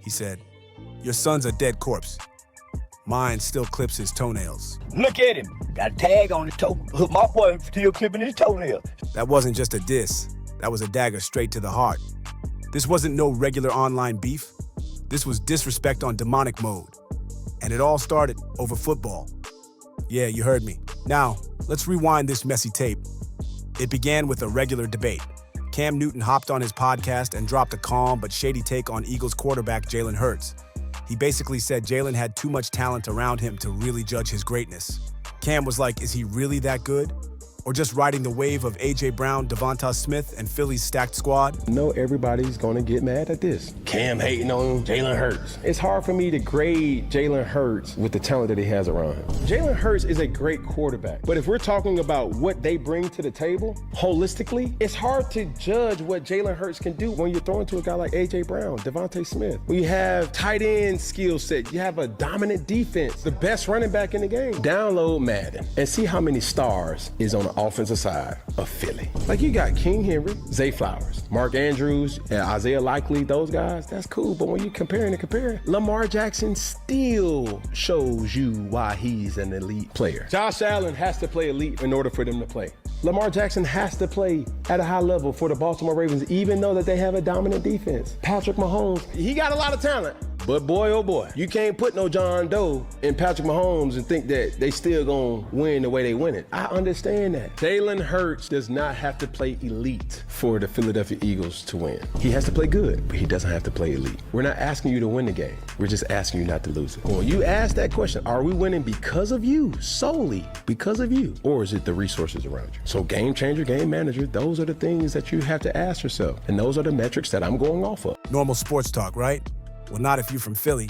He said, "Your son's a dead corpse. Mine still clips his toenails." Look at him. Got a tag on his toe. My boy still clipping his toenail. That wasn't just a diss. That was a dagger straight to the heart. This wasn't no regular online beef. This was disrespect on demonic mode. And it all started over football. Yeah, you heard me. Now, let's rewind this messy tape. It began with a regular debate. Cam Newton hopped on his podcast and dropped a calm but shady take on Eagles quarterback Jalen Hurts. He basically said Jalen had too much talent around him to really judge his greatness. Cam was like, is he really that good? Or just riding the wave of A.J. Brown, Devonta Smith, and Philly's stacked squad? No, everybody's gonna get mad at this. Cam hating on Jalen Hurts. It's hard for me to grade Jalen Hurts with the talent that he has around him. Jalen Hurts is a great quarterback, but if we're talking about what they bring to the table, holistically, it's hard to judge what Jalen Hurts can do when you're throwing to a guy like A.J. Brown, Devonta Smith. When you have tight end skill set, you have a dominant defense, the best running back in the game. Download Madden and see how many stars is on the offensive side of Philly. Like you got King Henry, Zay Flowers, Mark Andrews, and Isaiah Likely, those guys, that's cool. But when you compare, Lamar Jackson still shows you why he's an elite player. Josh Allen has to play elite in order for them to play. Lamar Jackson has to play at a high level for the Baltimore Ravens, even though that they have a dominant defense. Patrick Mahomes, he got a lot of talent. But boy, oh boy, you can't put no John Doe in Patrick Mahomes and think that they still gonna win the way they win it. I understand that. Jalen Hurts does not have to play elite for the Philadelphia Eagles to win. He has to play good, but he doesn't have to play elite. We're not asking you to win the game. We're just asking you not to lose it. When you ask that question, are we winning because of you, solely because of you, or is it the resources around you? So game changer, game manager, those are the things that you have to ask yourself. And those are the metrics that I'm going off of. Normal sports talk, right? Well, not if you're from Philly.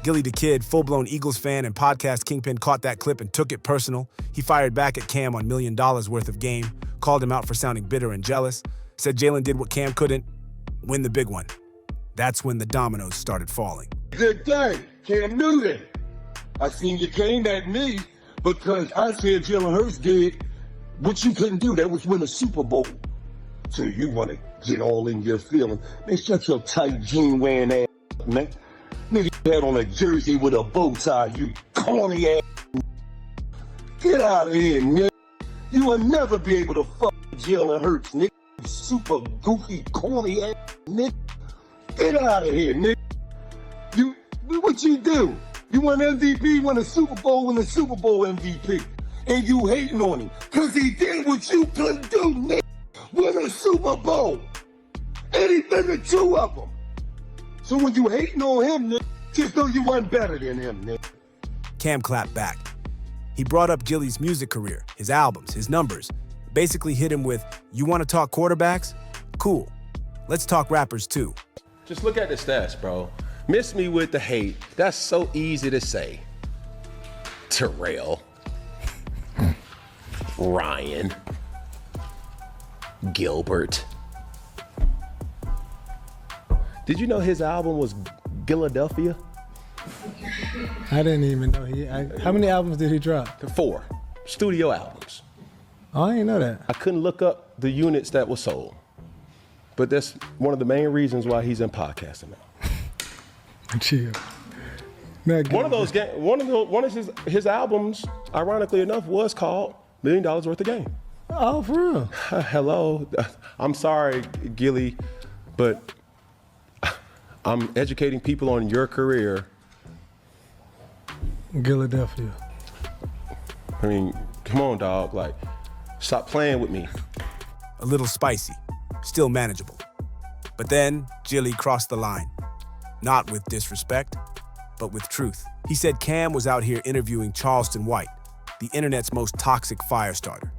Gilly the Kid, full-blown Eagles fan and podcast kingpin, caught that clip and took it personal. He fired back at Cam on $1 million worth of game, called him out for sounding bitter and jealous, said Jalen did what Cam couldn't, win the big one. That's when the dominoes started falling. Good day, Cam Newton. I seen you came at me because I said Jalen Hurts did what you couldn't do. That was win a Super Bowl. So you want to get all in your feelings. Man, shut your tight jean-wearing ass, man. Nigga had on a jersey with a bow tie, you corny ass. Get out of here, nigga. You will never be able to fuck Jalen Hurts, nigga. You super goofy, corny ass, nigga. Get out of here, nigga. What you do? You won MVP, won a Super Bowl, win the Super Bowl MVP. And you hating on him. Cause he did what you couldn't do, nigga. Win a Super Bowl. And he been to 2 of them. So when you hating on him, nigga, just know you weren't better than him, nigga. Cam clapped back. He brought up Gilly's music career, his albums, his numbers. Basically hit him with, you want to talk quarterbacks? Cool. Let's talk rappers too. Just look at the stats, bro. Miss me with the hate. That's so easy to say. Terrell. Ryan. Gilbert. Did you know his album was Philadelphia? I didn't even know how many albums did he drop? 4 studio albums. Oh, I didn't know that. I couldn't look up the units that were sold, but that's one of the main reasons why he's in podcasting now. Chill. One of his albums, ironically enough, was called $1 Million Worth of Game. Oh, for real? Hello. I'm sorry, Gilly, but I'm educating people on your career. Philadelphia. I mean, come on, dog. Like, stop playing with me. A little spicy, still manageable. But then Gilly crossed the line. Not with disrespect, but with truth. He said Cam was out here interviewing Charleston White, the internet's most toxic fire starter,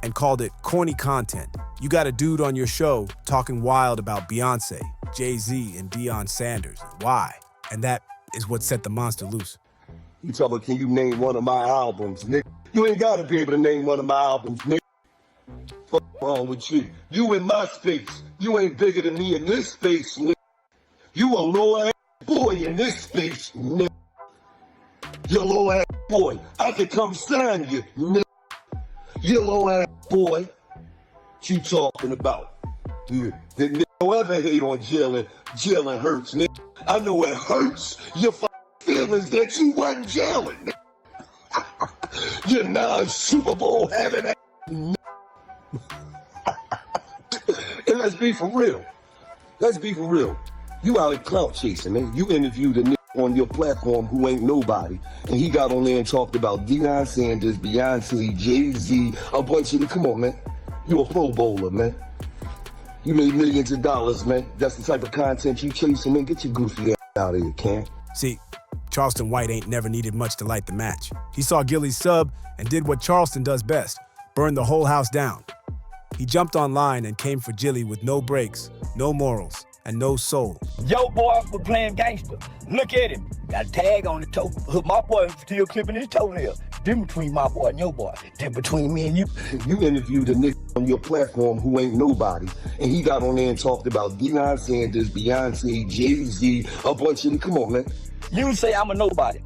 and called it corny content. You got a dude on your show talking wild about Beyonce, Jay-Z, and Deion Sanders. Why? And that is what set the monster loose. You talking about, can you name one of my albums, nigga? You ain't gotta be able to name one of my albums, nigga. Fuck wrong with you? You in my space. You ain't bigger than me in this space, nigga. You a low-ass boy in this space, nigga. You low-ass boy. I could come sign you, nigga. You low-ass boy. What you talking about? Yeah. don't ever hate on Jalen Hurts, nigga. I know it hurts your feelings that you wasn't Jalen. You're not Super Bowl having that. And let's be for real. Let's be for real. You out of clout chasing, man. You interviewed a nigga on your platform who ain't nobody, and he got on there and talked about Deion Sanders, Beyonce, Jay-Z, a bunch of them. Come on, man. You a Pro Bowler, man. You made millions of dollars, man. That's the type of content you chasing, man. Get your goofy ass out of here, Cam. See, Charleston White ain't never needed much to light the match. He saw Gillie's sub and did what Charleston does best, burn the whole house down. He jumped online and came for Gillie with no breaks, no morals, and no soul. Yo, boy, was playing gangster. Look at him. Got a tag on the toe. My boy still clipping his toenail. Then between my boy and your boy. Then between me and you. You interviewed a nigga on your platform who ain't nobody, and he got on there and talked about Deion Sanders, Beyonce, Jay-Z, a bunch of them. Come on, man. You say I'm a nobody.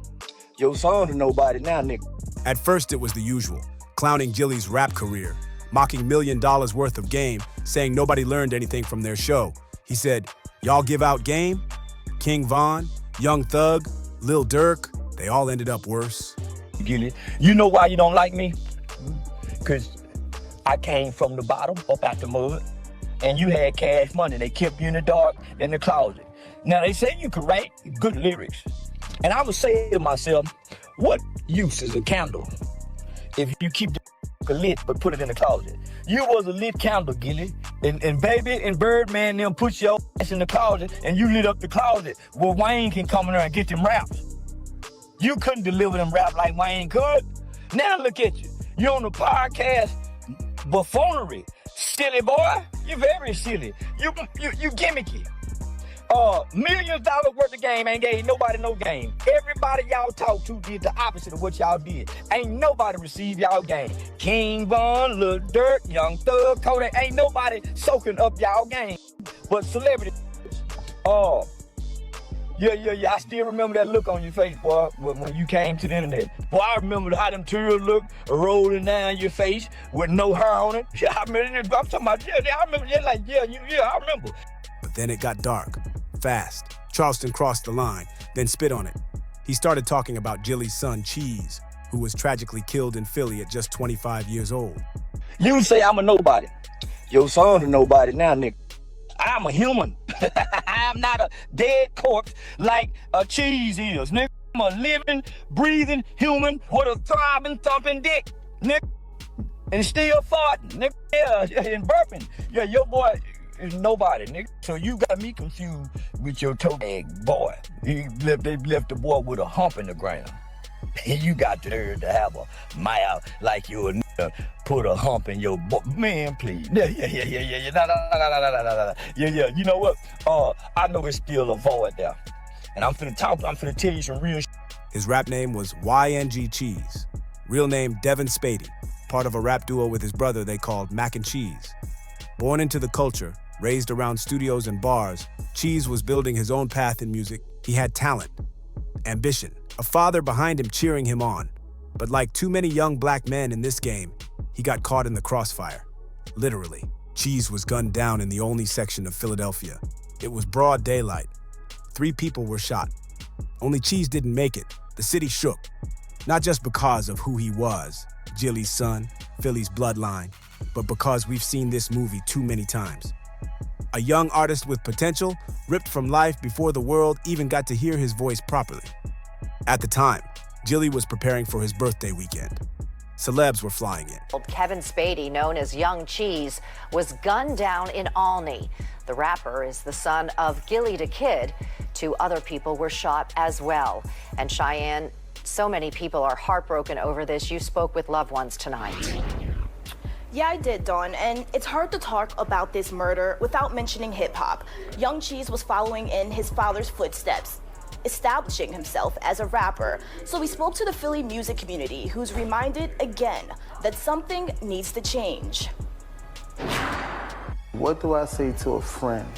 Your son's a nobody now, nigga. At first, it was the usual, clowning Gillie's rap career, mocking $1 million worth of game, saying nobody learned anything from their show. He said, y'all give out game? King Von, Young Thug, Lil Durk, they all ended up worse. Gilly, you know why you don't like me? Because I came from the bottom, up out the mud, and you had cash money. They kept you in the dark, in the closet. Now, they say you could write good lyrics. And I would say to myself, what use is a candle if you keep the lit but put it in the closet? You was a lit candle, Gilly. And Baby and Birdman them put your ass in the closet and you lit up the closet where Wayne can come in there and get them raps. You couldn't deliver them rap like Wayne could. Now look at you. You're on the podcast buffoonery. Silly boy. You very silly. You gimmicky. Millions dollars worth of game ain't gave nobody no game. Everybody y'all talk to did the opposite of what y'all did. Ain't nobody received y'all game. King Von, Lil Durk, Young Thug, Kodak, ain't nobody soaking up y'all game. But celebrity, yeah, I still remember that look on your face, boy, when you came to the internet. Boy, I remember how them tears look rolling down your face with no hair on it. Yeah, I remember, I'm talking about, I remember, I remember. But then it got dark. Fast. Charleston crossed the line, then spit on it. He started talking about Gillie's son, Cheese, who was tragically killed in Philly at just 25 years old. You say I'm a nobody. Your son's a nobody now, nigga. I'm a human. I'm not a dead corpse like a Cheese is, nigga. I'm a living, breathing human with a throbbing, thumping dick, nigga. And still farting, nigga. Yeah, and burping. Yeah, your boy is nobody, nigga. So you got me confused with your toe egg boy. They left the boy with a hump in the ground. And you got the nerve to have a mouth like you a nigga put a hump in your boy. Man, please. Yeah. No. Yeah. You know what? I know it's still a void there. And I'm finna tell you some real shit. His rap name was YNG Cheese. Real name Devin Spady, part of a rap duo with his brother they called Mac and Cheese. Born into the culture, raised around studios and bars, Cheese was building his own path in music. He had talent, ambition, a father behind him cheering him on. But like too many young black men in this game, he got caught in the crossfire. Literally, Cheese was gunned down in the only section of Philadelphia. It was broad daylight. 3 people were shot. Only Cheese didn't make it. The city shook. Not just because of who he was, Gillie's son, Philly's bloodline, but because we've seen this movie too many times. A young artist with potential, ripped from life before the world even got to hear his voice properly. At the time, Gillie was preparing for his birthday weekend. Celebs were flying in. Kevin Spady, known as Young Cheese, was gunned down in Alney. The rapper is the son of Gillie the Kid. 2 other people were shot as well. And Cheyenne, so many people are heartbroken over this. You spoke with loved ones tonight. Yeah, I did, Dawn, and it's hard to talk about this murder without mentioning hip-hop. Young Cheese was following in his father's footsteps, establishing himself as a rapper. So we spoke to the Philly music community, who's reminded again that something needs to change. What do I say to a friend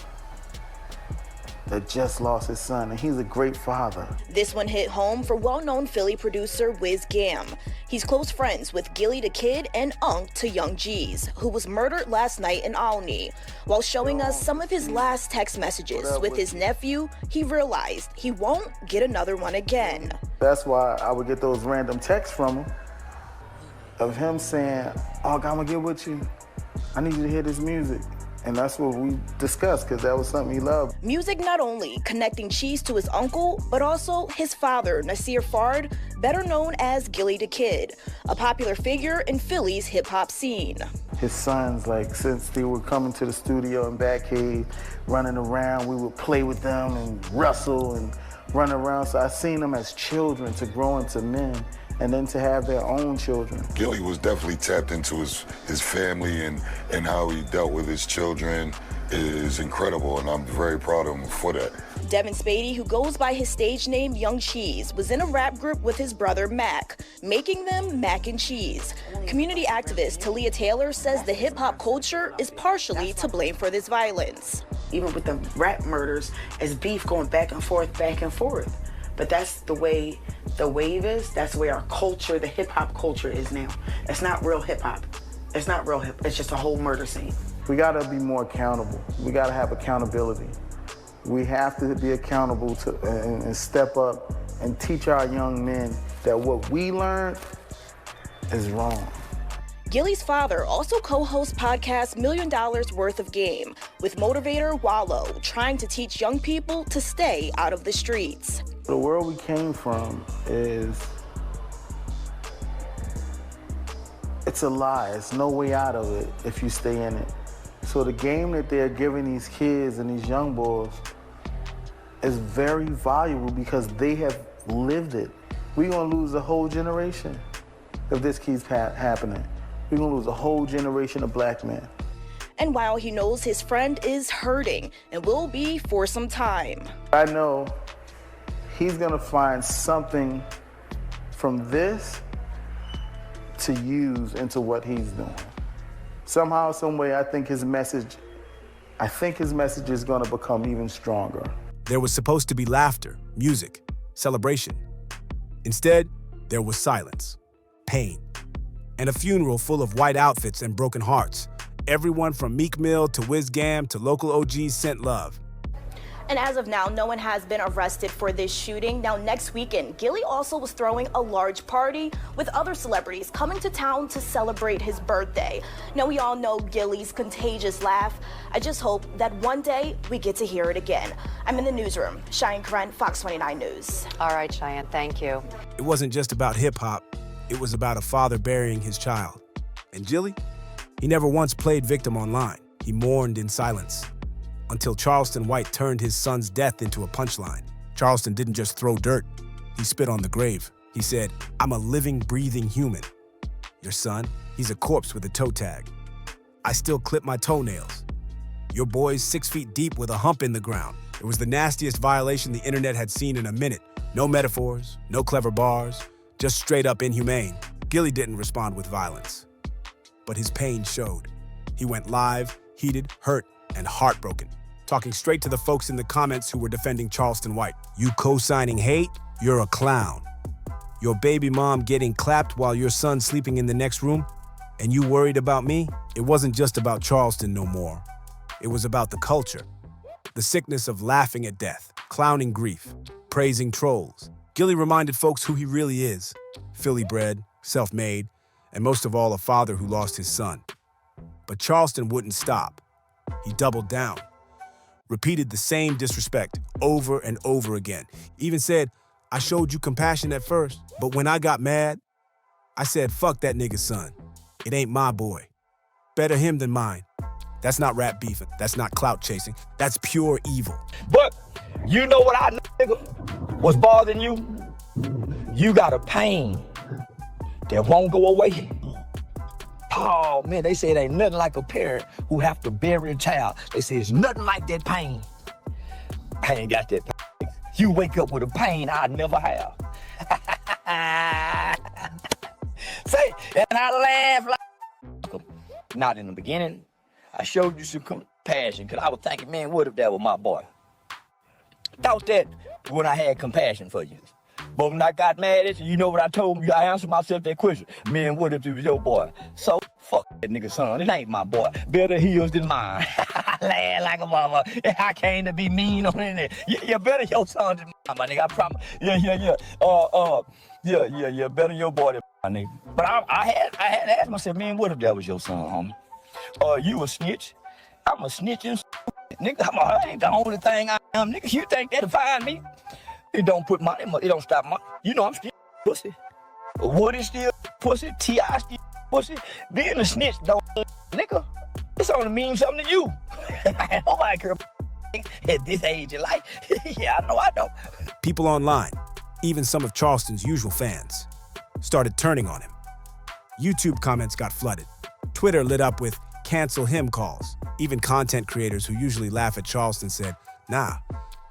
that just lost his son, and he's a great father. This one hit home for well-known Philly producer Wiz Gam. He's close friends with Gillie the Kid and Unc to Young G's, who was murdered last night in Olney. While showing us some of his last text messages with his nephew, he realized he won't get another one again. That's why I would get those random texts from him of him saying, "Oh, I'm gonna get with you. I need you to hear this music." And that's what we discussed, because that was something he loved. Music not only connecting Cheese to his uncle, but also his father, Nasir Fard, better known as Gillie the Kid, a popular figure in Philly's hip-hop scene. His sons, like, since they were coming to the studio in Batcave, running around, we would play with them and wrestle and run around. So I seen them as children to grow into men, and then to have their own children. Gillie was definitely tapped into his family, and how he dealt with his children is incredible, and I'm very proud of him for that. Devin Spady, who goes by his stage name Young Cheese, was in a rap group with his brother Mac, making them Mac and Cheese. Community activist Talia Taylor says the hip-hop culture is partially to blame for this violence. Even with the rap murders, as beef going back and forth. But that's the way the wave is. That's the way our culture, the hip-hop culture is now. It's not real hip-hop. It's not real hip. It's just a whole murder scene. We gotta be more accountable. We gotta have accountability. We have to be accountable to and step up and teach our young men that what we learned is wrong. Gillie's father also co-hosts podcast $1 Million Worth of Game with motivator Wallow, trying to teach young people to stay out of the streets. The world we came from it's a lie. It's no way out of it if you stay in it. So the game that they're giving these kids and these young boys is very valuable because they have lived it. We're gonna lose a whole generation if this keeps happening. We're gonna lose a whole generation of black men. And while he knows his friend is hurting and will be for some time, I know he's gonna find something from this to use into what he's doing. Somehow, some way, I think his message is gonna become even stronger. There was supposed to be laughter, music, celebration. Instead, there was silence, pain, and a funeral full of white outfits and broken hearts. Everyone from Meek Mill to Wiz Gam to local OGs sent love. and as of now, no one has been arrested for this shooting. Now, next weekend, Gillie also was throwing a large party with other celebrities coming to town to celebrate his birthday. Now, we all know Gillie's contagious laugh. I just hope that one day we get to hear it again. I'm in the newsroom. Cheyenne Karen, Fox 29 News. All right, Cheyenne, thank you. It wasn't just about hip-hop. It was about a father burying his child. And Gillie? He never once played victim online. He mourned in silence. Until Charleston White turned his son's death into a punchline. Charleston didn't just throw dirt. He spit on the grave. He said, "I'm a living, breathing human. Your son, he's a corpse with a toe tag. I still clip my toenails. Your boy's 6 feet deep with a hump in the ground." It was the nastiest violation the internet had seen in a minute. No metaphors, no clever bars, just straight up inhumane. Gillie didn't respond with violence, but his pain showed. He went live, heated, hurt, and heartbroken, talking straight to the folks in the comments who were defending Charleston White. "You co-signing hate? You're a clown. Your baby mom getting clapped while your son's sleeping in the next room? And you worried about me?" It wasn't just about Charleston no more. It was about the culture. The sickness of laughing at death, clowning grief, praising trolls. Gillie reminded folks who he really is. Philly-bred, self-made, and most of all, a father who lost his son. But Charleston wouldn't stop. He doubled down, repeated the same disrespect over and over again. Even said, "I showed you compassion at first, but when I got mad, I said, fuck that nigga's son. It ain't my boy. Better him than mine." That's not rap beefing. That's not clout chasing. That's pure evil. But you know what I know, nigga? What's bothering you? You got a pain that won't go away. Oh man, they say it ain't nothing like a parent who have to bury a child. They say it's nothing like that pain. I ain't got that pain. You wake up with a pain I never have. Say, and I laugh like not in the beginning. I showed you some compassion because I was thinking, man, what if that was my boy? Thought that when I had compassion for you. But when I got mad at you, you know what I told you? I answered myself that question. Man, what if it was your boy? So, fuck that nigga son. It ain't my boy. Better heels than mine. I laugh like a mama. I came to be mean on it. You better your son than mine, my nigga. I promise. Yeah. Yeah. Better your boy than my nigga. But I had asked myself, man, what if that was your son, homie? You a snitch? I'm a snitch and nigga. I ain't the only thing I am, nigga. You think that define me? It don't put money, it don't stop money. You know I'm still pussy. Woody still pussy, T.I. still pussy. Being a snitch don't, nigga, it's only mean something to you. Nobody care at this age of life. Yeah, I know I don't. People online, even some of Charleston's usual fans, started turning on him. YouTube comments got flooded. Twitter lit up with cancel him calls. Even content creators who usually laugh at Charleston said, nah,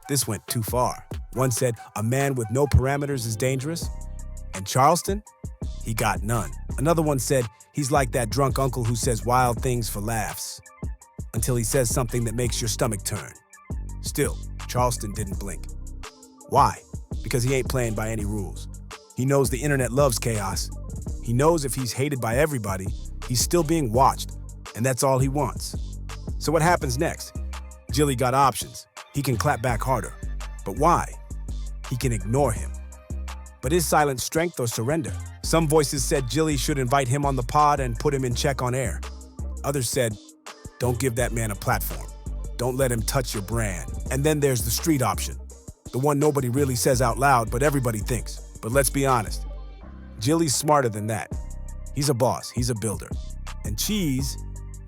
this went too far. One said, a man with no parameters is dangerous. And Charleston, he got none. Another one said, he's like that drunk uncle who says wild things for laughs until he says something that makes your stomach turn. Still, Charleston didn't blink. Why? Because he ain't playing by any rules. He knows the internet loves chaos. He knows if he's hated by everybody, he's still being watched, and that's all he wants. So what happens next? Gilly got options. He can clap back harder. But why? He can ignore him. But is silence strength or surrender? Some voices said Gilly should invite him on the pod and put him in check on air. Others said, don't give that man a platform. Don't let him touch your brand. And then there's the street option, the one nobody really says out loud, but everybody thinks. But let's be honest, Gilly's smarter than that. He's a boss, he's a builder. And Cheese,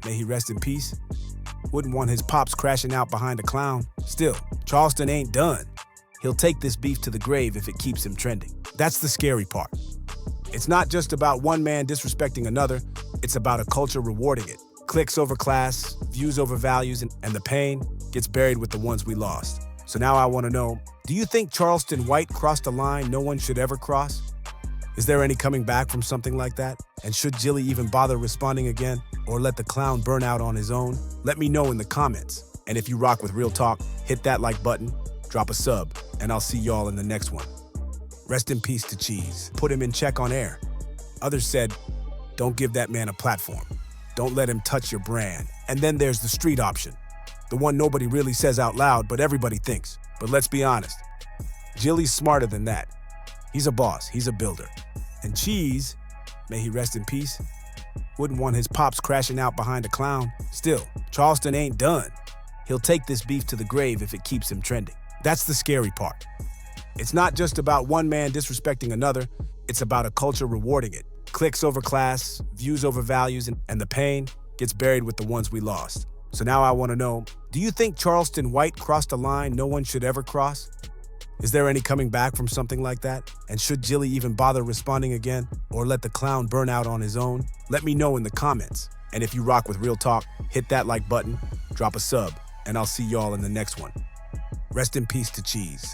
may he rest in peace, wouldn't want his pops crashing out behind a clown. Still, Charleston ain't done. He'll take this beef to the grave if it keeps him trending. That's the scary part. It's not just about one man disrespecting another, it's about a culture rewarding it. Clicks over class, views over values, and the pain gets buried with the ones we lost. So now I want to know, do you think Charleston White crossed a line no one should ever cross? Is there any coming back from something like that? And should Gilly even bother responding again? Or let the clown burn out on his own? Let me know in the comments. And if you rock with Real Talk, hit that like button, drop a sub, and I'll see y'all in the next one. Rest in peace to Cheese. Put him in check on air. Others said, don't give that man a platform. Don't let him touch your brand. And then there's the street option, the one nobody really says out loud, but everybody thinks. But let's be honest, Gilly's smarter than that. He's a boss, he's a builder. And Cheese, may he rest in peace, wouldn't want his pops crashing out behind a clown. Still, Charleston ain't done. He'll take this beef to the grave if it keeps him trending. That's the scary part. It's not just about one man disrespecting another, it's about a culture rewarding it. Clicks over class, views over values, and the pain gets buried with the ones we lost. So now I want to know, do you think Charleston White crossed a line no one should ever cross? Is there any coming back from something like that? And should Gilly even bother responding again? Or let the clown burn out on his own? Let me know in the comments. And if you rock with Real Talk, hit that like button, drop a sub, and I'll see y'all in the next one. Rest in peace to Cheese.